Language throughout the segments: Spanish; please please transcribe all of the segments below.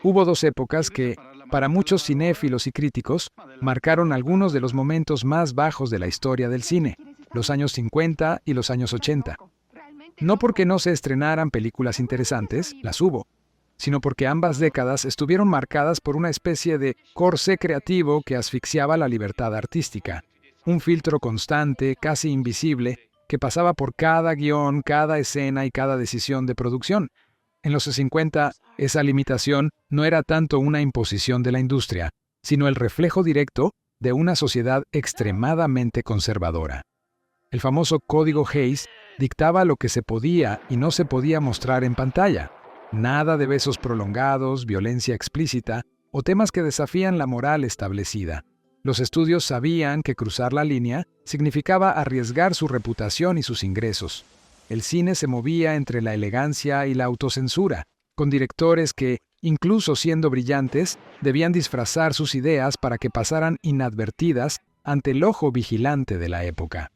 Hubo dos épocas que, para muchos cinéfilos y críticos, marcaron algunos de los momentos más bajos de la historia del cine, los años 50 y los años 80. No porque no se estrenaran películas interesantes, las hubo, sino porque ambas décadas estuvieron marcadas por una especie de corsé creativo que asfixiaba la libertad artística, un filtro constante, casi invisible, que pasaba por cada guión, cada escena y cada decisión de producción. En los 50, esa limitación no era tanto una imposición de la industria, sino el reflejo directo de una sociedad extremadamente conservadora. El famoso Código Hays dictaba lo que se podía y no se podía mostrar en pantalla. Nada de besos prolongados, violencia explícita o temas que desafían la moral establecida. Los estudios sabían que cruzar la línea significaba arriesgar su reputación y sus ingresos. El cine se movía entre la elegancia y la autocensura, con directores que, incluso siendo brillantes, debían disfrazar sus ideas para que pasaran inadvertidas ante el ojo vigilante de la época.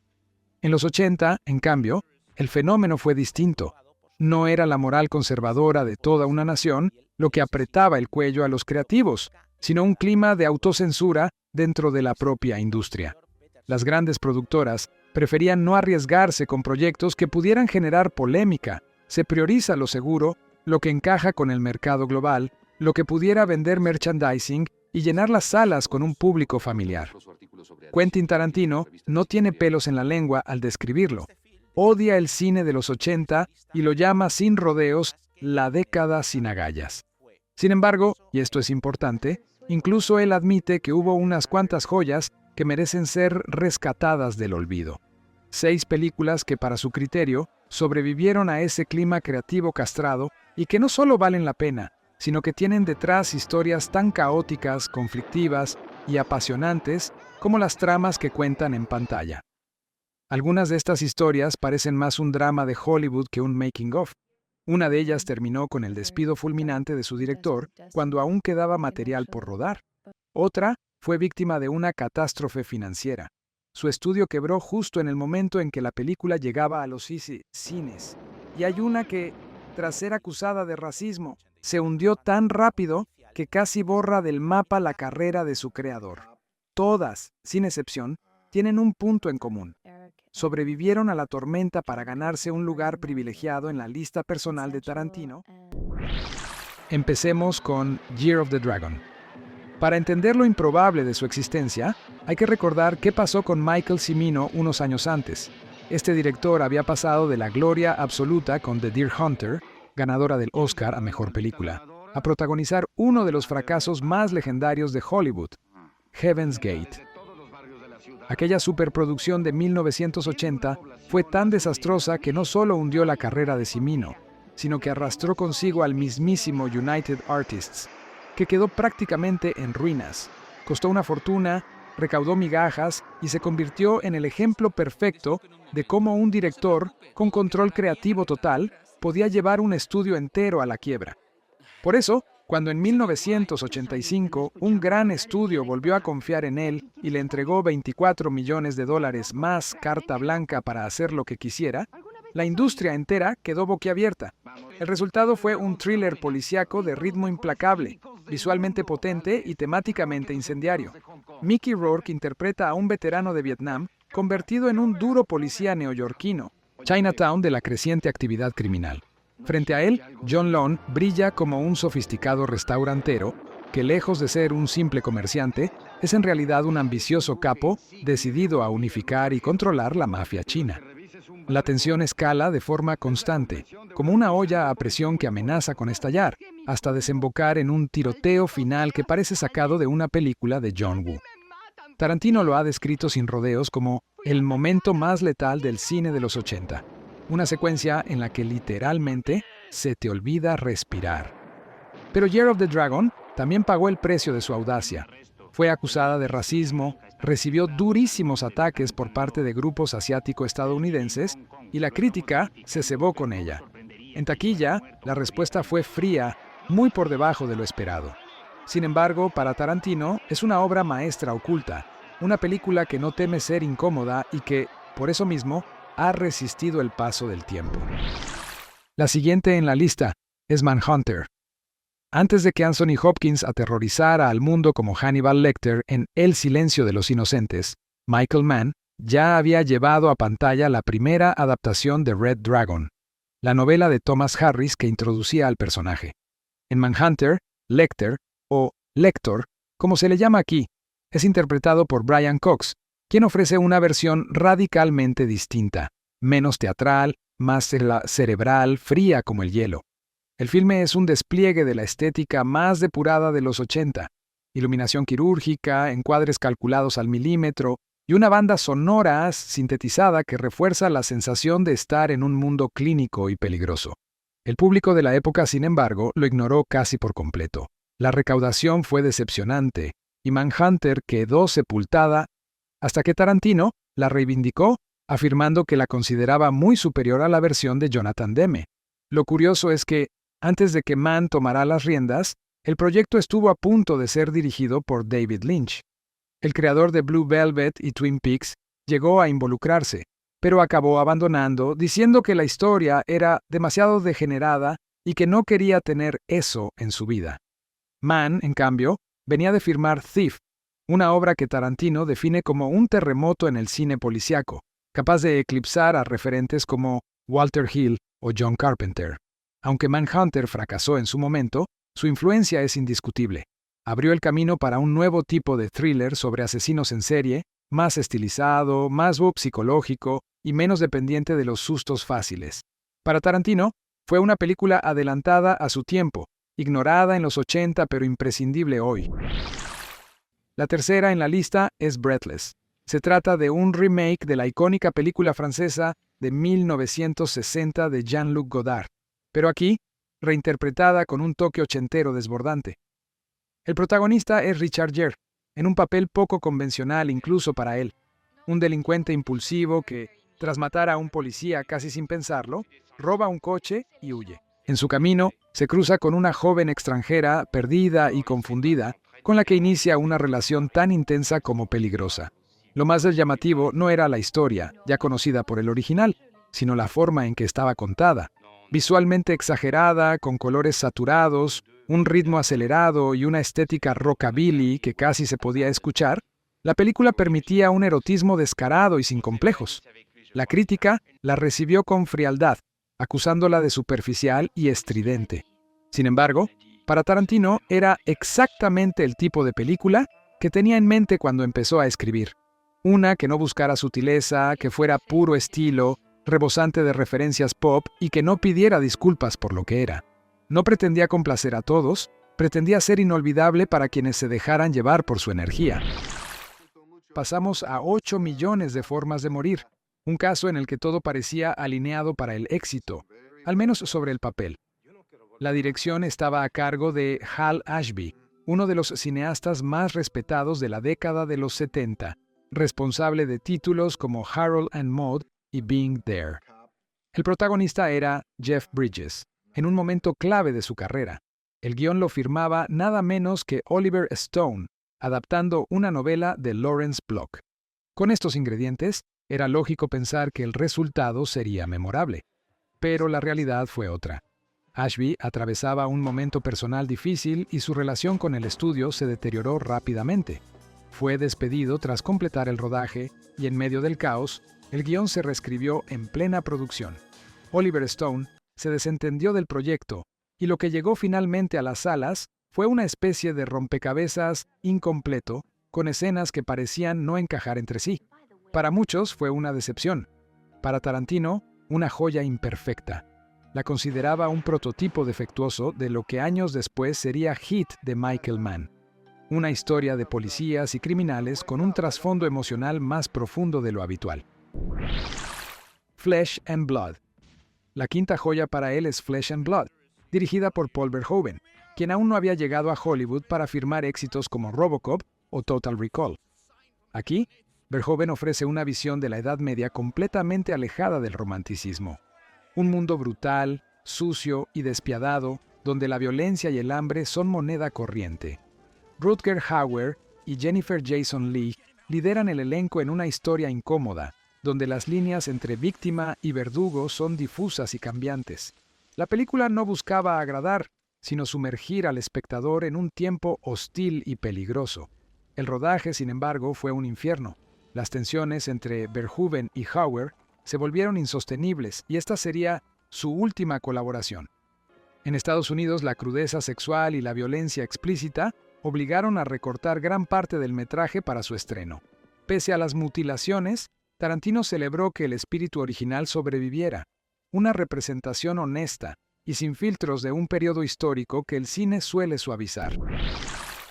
En los 80, en cambio, el fenómeno fue distinto. No era la moral conservadora de toda una nación lo que apretaba el cuello a los creativos, sino un clima de autocensura dentro de la propia industria. Las grandes productoras preferían no arriesgarse con proyectos que pudieran generar polémica. Se prioriza lo seguro, lo que encaja con el mercado global, lo que pudiera vender merchandising y llenar las salas con un público familiar. Quentin Tarantino no tiene pelos en la lengua al describirlo. Odia el cine de los 80 y lo llama sin rodeos la década sin agallas. Sin embargo, y esto es importante, incluso él admite que hubo unas cuantas joyas que merecen ser rescatadas del olvido. 6 películas que, para su criterio, sobrevivieron a ese clima creativo castrado y que no solo valen la pena, sino que tienen detrás historias tan caóticas, conflictivas y apasionantes como las tramas que cuentan en pantalla. Algunas de estas historias parecen más un drama de Hollywood que un making-of. Una de ellas terminó con el despido fulminante de su director cuando aún quedaba material por rodar. Otra fue víctima de una catástrofe financiera. Su estudio quebró justo en el momento en que la película llegaba a los cines. Y hay una que, tras ser acusada de racismo, se hundió tan rápido que casi borra del mapa la carrera de su creador. Todas, sin excepción, tienen un punto en común. Sobrevivieron a la tormenta para ganarse un lugar privilegiado en la lista personal de Tarantino. Empecemos con Year of the Dragon. Para entender lo improbable de su existencia, hay que recordar qué pasó con Michael Cimino unos años antes. Este director había pasado de la gloria absoluta con The Deer Hunter, ganadora del Oscar a Mejor Película, a protagonizar uno de los fracasos más legendarios de Hollywood, Heaven's Gate. Aquella superproducción de 1980 fue tan desastrosa que no solo hundió la carrera de Cimino, sino que arrastró consigo al mismísimo United Artists, que quedó prácticamente en ruinas. Costó una fortuna, recaudó migajas y se convirtió en el ejemplo perfecto de cómo un director, con control creativo total, podía llevar un estudio entero a la quiebra. Por eso, cuando en 1985 un gran estudio volvió a confiar en él y le entregó $24 millones más carta blanca para hacer lo que quisiera, la industria entera quedó boquiabierta. El resultado fue un thriller policíaco de ritmo implacable, visualmente potente y temáticamente incendiario. Mickey Rourke interpreta a un veterano de Vietnam convertido en un duro policía neoyorquino, Chinatown de la creciente actividad criminal. Frente a él, John Lone brilla como un sofisticado restaurantero que, lejos de ser un simple comerciante, es en realidad un ambicioso capo decidido a unificar y controlar la mafia china. La tensión escala de forma constante, como una olla a presión que amenaza con estallar, hasta desembocar en un tiroteo final que parece sacado de una película de John Woo. Tarantino lo ha descrito sin rodeos como el momento más letal del cine de los 80. Una secuencia en la que literalmente se te olvida respirar. Pero Year of the Dragon también pagó el precio de su audacia. Fue acusada de racismo, recibió durísimos ataques por parte de grupos asiático-estadounidenses y la crítica se cebó con ella. En taquilla, la respuesta fue fría, muy por debajo de lo esperado. Sin embargo, para Tarantino es una obra maestra oculta, una película que no teme ser incómoda y que, por eso mismo, ha resistido el paso del tiempo. La siguiente en la lista es Manhunter. Antes de que Anthony Hopkins aterrorizara al mundo como Hannibal Lecter en El silencio de los inocentes, Michael Mann ya había llevado a pantalla la primera adaptación de Red Dragon, la novela de Thomas Harris que introducía al personaje. En Manhunter, Lecter, o Lector, como se le llama aquí, es interpretado por Brian Cox, quien ofrece una versión radicalmente distinta, menos teatral, más cerebral, fría como el hielo. El filme es un despliegue de la estética más depurada de los 80, iluminación quirúrgica, encuadres calculados al milímetro y una banda sonora sintetizada que refuerza la sensación de estar en un mundo clínico y peligroso. El público de la época, sin embargo, lo ignoró casi por completo. La recaudación fue decepcionante y Manhunter quedó sepultada hasta que Tarantino la reivindicó, afirmando que la consideraba muy superior a la versión de Jonathan Demme. Lo curioso es que, antes de que Mann tomara las riendas, el proyecto estuvo a punto de ser dirigido por David Lynch. El creador de Blue Velvet y Twin Peaks llegó a involucrarse, pero acabó abandonando, diciendo que la historia era demasiado degenerada y que no quería tener eso en su vida. Mann, en cambio, venía de firmar Thief, una obra que Tarantino define como un terremoto en el cine policíaco, capaz de eclipsar a referentes como Walter Hill o John Carpenter. Aunque Manhunter fracasó en su momento, su influencia es indiscutible. Abrió el camino para un nuevo tipo de thriller sobre asesinos en serie, más estilizado, más psicológico y menos dependiente de los sustos fáciles. Para Tarantino, fue una película adelantada a su tiempo, ignorada en los 80 pero imprescindible hoy. La tercera en la lista es Breathless. Se trata de un remake de la icónica película francesa de 1960 de Jean-Luc Godard, pero aquí, reinterpretada con un toque ochentero desbordante. El protagonista es Richard Gere, en un papel poco convencional incluso para él, un delincuente impulsivo que, tras matar a un policía casi sin pensarlo, roba un coche y huye. En su camino, se cruza con una joven extranjera perdida y confundida, con la que inicia una relación tan intensa como peligrosa. Lo más llamativo no era la historia, ya conocida por el original, sino la forma en que estaba contada. Visualmente exagerada, con colores saturados, un ritmo acelerado y una estética rockabilly que casi se podía escuchar, la película permitía un erotismo descarado y sin complejos. La crítica la recibió con frialdad, acusándola de superficial y estridente. Sin embargo, para Tarantino era exactamente el tipo de película que tenía en mente cuando empezó a escribir. Una que no buscara sutileza, que fuera puro estilo, rebosante de referencias pop y que no pidiera disculpas por lo que era. No pretendía complacer a todos, pretendía ser inolvidable para quienes se dejaran llevar por su energía. Pasamos a 8 millones de formas de morir, un caso en el que todo parecía alineado para el éxito, al menos sobre el papel. La dirección estaba a cargo de Hal Ashby, uno de los cineastas más respetados de la década de los 70, responsable de títulos como Harold and Maude y Being There. El protagonista era Jeff Bridges, en un momento clave de su carrera. El guión lo firmaba nada menos que Oliver Stone, adaptando una novela de Lawrence Block. Con estos ingredientes, era lógico pensar que el resultado sería memorable. Pero la realidad fue otra. Ashby atravesaba un momento personal difícil y su relación con el estudio se deterioró rápidamente. Fue despedido tras completar el rodaje y en medio del caos, el guión se reescribió en plena producción. Oliver Stone se desentendió del proyecto y lo que llegó finalmente a las salas fue una especie de rompecabezas incompleto con escenas que parecían no encajar entre sí. Para muchos fue una decepción. Para Tarantino, una joya imperfecta. La consideraba un prototipo defectuoso de lo que años después sería Hit de Michael Mann. Una historia de policías y criminales con un trasfondo emocional más profundo de lo habitual. Flesh and Blood. La quinta joya para él es Flesh and Blood, dirigida por Paul Verhoeven, quien aún no había llegado a Hollywood para firmar éxitos como RoboCop o Total Recall. Aquí, Verhoeven ofrece una visión de la Edad Media completamente alejada del romanticismo. Un mundo brutal, sucio y despiadado, donde la violencia y el hambre son moneda corriente. Rutger Hauer y Jennifer Jason Leigh lideran el elenco en una historia incómoda, donde las líneas entre víctima y verdugo son difusas y cambiantes. La película no buscaba agradar, sino sumergir al espectador en un tiempo hostil y peligroso. El rodaje, sin embargo, fue un infierno. Las tensiones entre Verhoeven y Hauer se volvieron insostenibles y esta sería su última colaboración. En Estados Unidos, la crudeza sexual y la violencia explícita obligaron a recortar gran parte del metraje para su estreno. Pese a las mutilaciones, Tarantino celebró que el espíritu original sobreviviera, una representación honesta y sin filtros de un periodo histórico que el cine suele suavizar.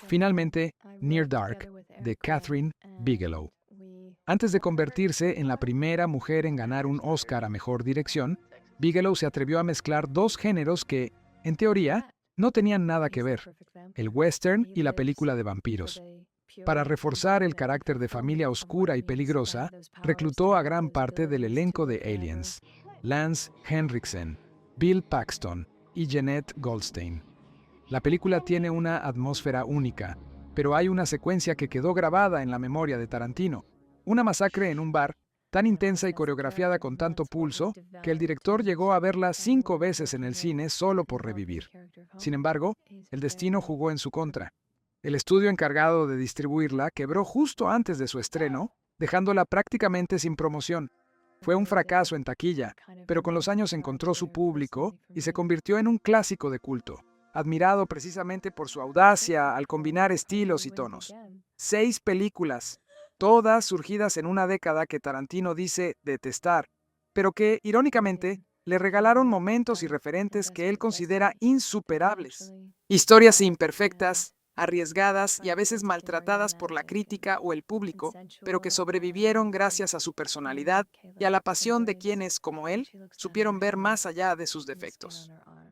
Finalmente, Near Dark, de Catherine Bigelow. Antes de convertirse en la primera mujer en ganar un Oscar a Mejor Dirección, Bigelow se atrevió a mezclar dos géneros que, en teoría, no tenían nada que ver, el western y la película de vampiros. Para reforzar el carácter de familia oscura y peligrosa, reclutó a gran parte del elenco de Aliens: Lance Henriksen, Bill Paxton y Jeanette Goldstein. La película tiene una atmósfera única, pero hay una secuencia que quedó grabada en la memoria de Tarantino. Una masacre en un bar, tan intensa y coreografiada con tanto pulso, que el director llegó a verla 5 veces en el cine solo por revivir. Sin embargo, el destino jugó en su contra. El estudio encargado de distribuirla quebró justo antes de su estreno, dejándola prácticamente sin promoción. Fue un fracaso en taquilla, pero con los años encontró su público y se convirtió en un clásico de culto, admirado precisamente por su audacia al combinar estilos y tonos. 6 películas, todas surgidas en una década que Tarantino dice detestar, pero que, irónicamente, le regalaron momentos y referentes que él considera insuperables. Historias imperfectas, arriesgadas y a veces maltratadas por la crítica o el público, pero que sobrevivieron gracias a su personalidad y a la pasión de quienes, como él, supieron ver más allá de sus defectos.